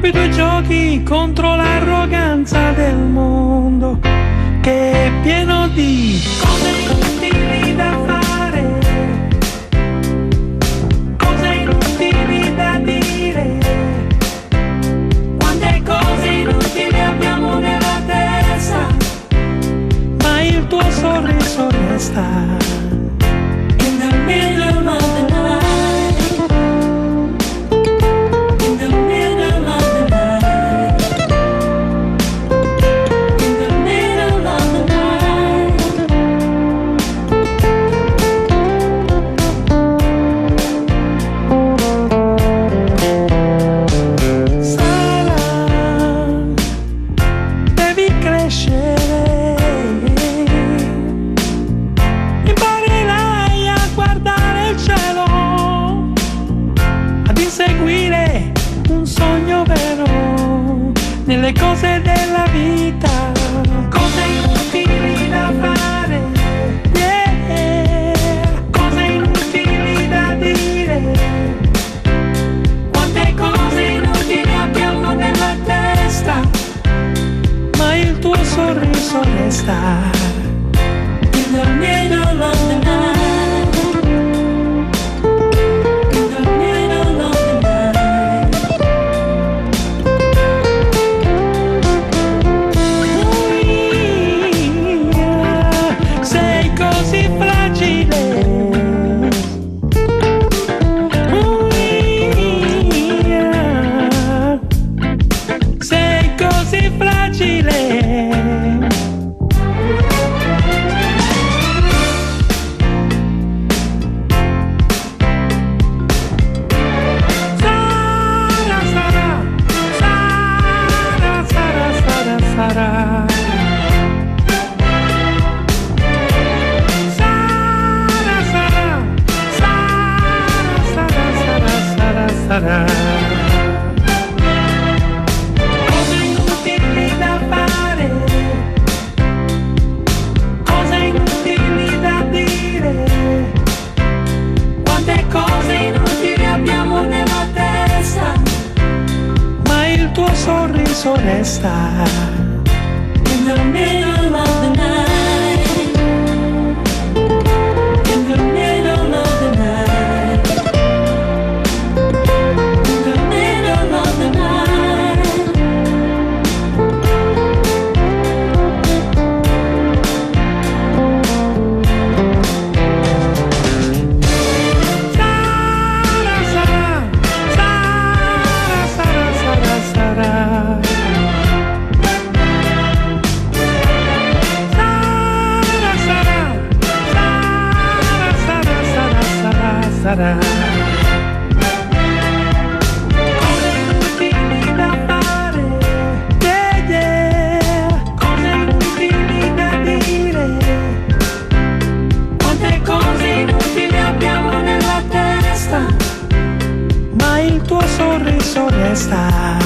campi tu giochi contro l'arroganza del mondo che è pieno di cose inutili da fare, cose inutili da dire, quante cose inutili abbiamo nella testa, ma il tuo sorriso resta in the middle of the night. Nelle cose della vita, cose inutili da fare, yeah, cose inutili da dire, quante cose inutili abbiamo nella testa, ma il tuo sorriso resta in the middle of the night. Cose inutili da fare, cose inutili da dire, quante cose inutili abbiamo nella testa, ma il tuo sorriso resta in the middle of the night. Cose inutili da fare, yeah, yeah, cose inutili da dire, quante cose inutili abbiamo nella testa, ma il tuo sorriso resta